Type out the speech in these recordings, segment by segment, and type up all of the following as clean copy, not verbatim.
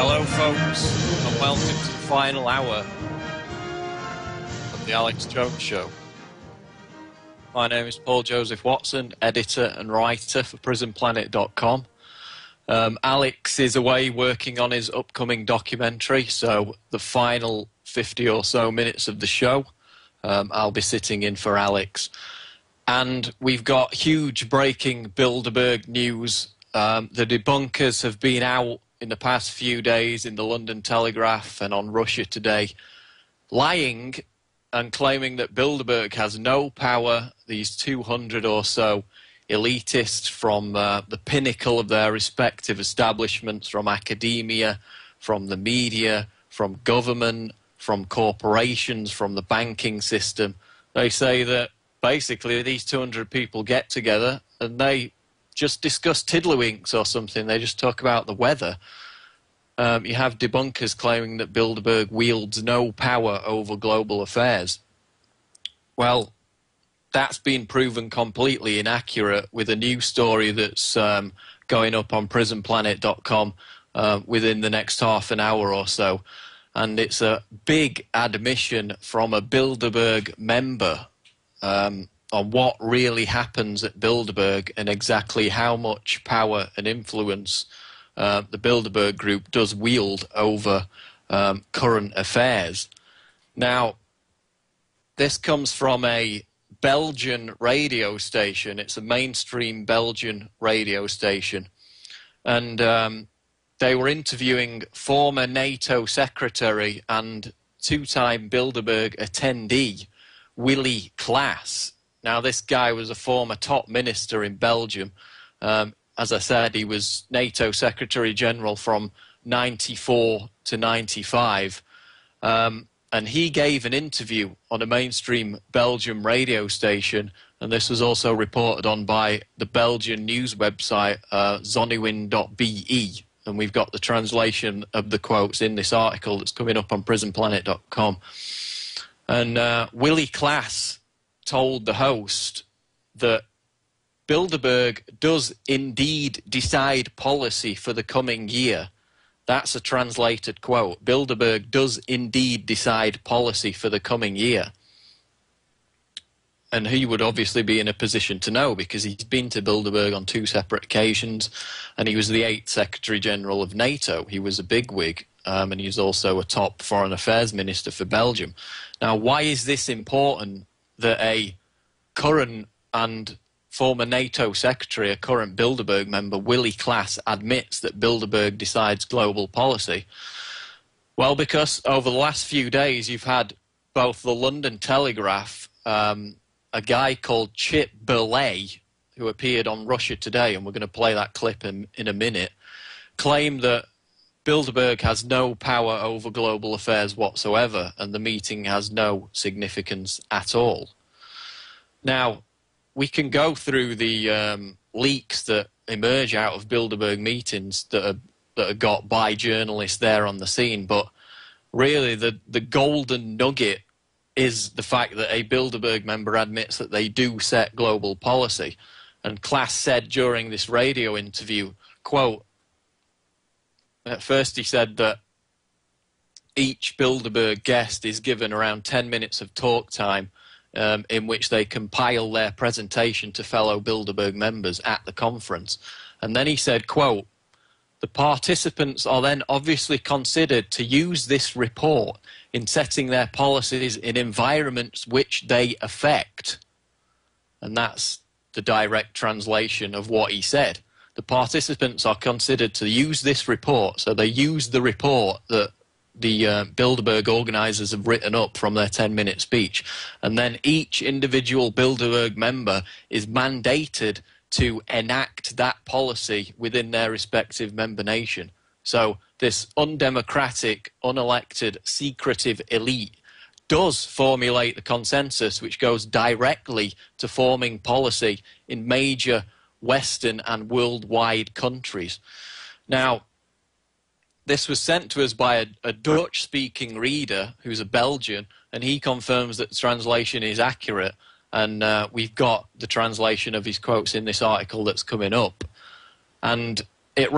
Hello folks, and welcome to the final hour of the Alex Jones Show. My name is Paul Joseph Watson, editor and writer for prisonplanet.com. Alex is away working on his upcoming documentary, so the final 50 or so minutes of the show, I'll be sitting in for Alex. And we've got huge breaking Bilderberg news. The debunkers have been out in the past few days in the London Telegraph and on Russia Today, lying and claiming that Bilderberg has no power. These 200 or so elitists from the pinnacle of their respective establishments, from academia, from the media, from government, from corporations, from the banking system, they say that basically these 200 people get together and they just discuss tiddlywinks or something. They just talk about the weather. You have debunkers claiming that Bilderberg wields no power over global affairs. Well, that's been proven completely inaccurate with a new story that's going up on prisonplanet.com within the next half an hour or so. And it's a big admission from a Bilderberg member on what really happens at Bilderberg and exactly how much power and influence the Bilderberg group does wield over current affairs. Now, this comes from a Belgian radio station. It's a mainstream Belgian radio station. And they were interviewing former NATO secretary and two-time Bilderberg attendee, Willy Klaas. Now, this guy was a former top minister in Belgium. As I said, he was NATO Secretary General from 94 to 95. And he gave an interview on a mainstream Belgian radio station, and this was also reported on by the Belgian news website zonewin.be. And we've got the translation of the quotes in this article that's coming up on prisonplanet.com. And Willy Klaas told the host that Bilderberg does indeed decide policy for the coming year. That's a translated quote. Bilderberg does indeed decide policy for the coming year. And he would obviously be in a position to know because he's been to Bilderberg on 2 separate occasions, and he was the 8th Secretary General of NATO. He was a bigwig, and he's also a top foreign affairs minister for Belgium. Now, why is this important that a current and former NATO secretary, a current Bilderberg member, Willy Klaas, admits that Bilderberg decides global policy? Well, because over the last few days you've had both the London Telegraph, a guy called Chip Burley, who appeared on Russia Today, and we're going to play that clip in a minute, claim that Bilderberg has no power over global affairs whatsoever, and the meeting has no significance at all. Now, we can go through the leaks that emerge out of Bilderberg meetings that are got by journalists there on the scene, but really the golden nugget is the fact that a Bilderberg member admits that they do set global policy. And Klaas said during this radio interview, quote, at first he said that each Bilderberg guest is given around 10 minutes of talk time in which they compile their presentation to fellow Bilderberg members at the conference. And then he said, quote, the participants are then obviously considered to use this report in setting their policies in environments which they affect. And that's the direct translation of what he said. The participants are considered to use this report, so they use the report that the Bilderberg organisers have written up from their 10-minute speech. And then each individual Bilderberg member is mandated to enact that policy within their respective member nation. So this undemocratic, unelected, secretive elite does formulate the consensus which goes directly to forming policy in major Western and worldwide countries. Now, this was sent to us by a Dutch-speaking reader who's a Belgian, and he confirms that the translation is accurate. And we've got the translation of his quotes in this article that's coming up. And it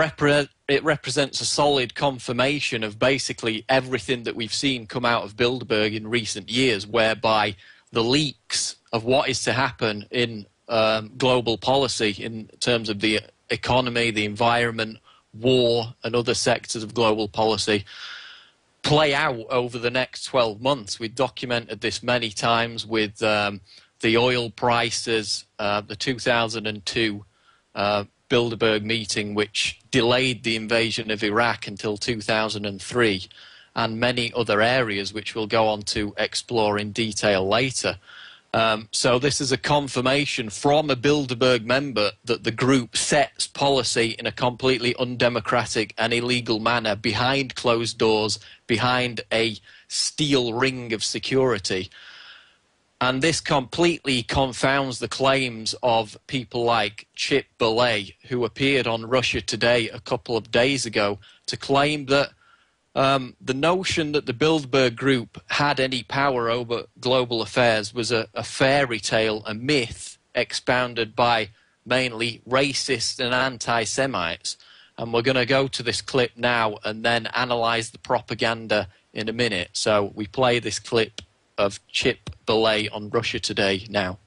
it represents a solid confirmation of basically everything that we've seen come out of Bilderberg in recent years, whereby the leaks of what is to happen in global policy in terms of the economy, the environment, war, and other sectors of global policy play out over the next 12 months. We've documented this many times with the oil prices, the 2002 Bilderberg meeting, which delayed the invasion of Iraq until 2003, and many other areas which we'll go on to explore in detail later. So this is a confirmation from a Bilderberg member that the group sets policy in a completely undemocratic and illegal manner behind closed doors, behind a steel ring of security. And this completely confounds the claims of people like Chip Bollé, who appeared on Russia Today a couple of days ago to claim that the notion that the Bilderberg Group had any power over global affairs was a fairy tale, a myth expounded by mainly racists and anti-Semites. And we're going to go to this clip now and then analyse the propaganda in a minute. So we play this clip of Chip Bollé on Russia Today now.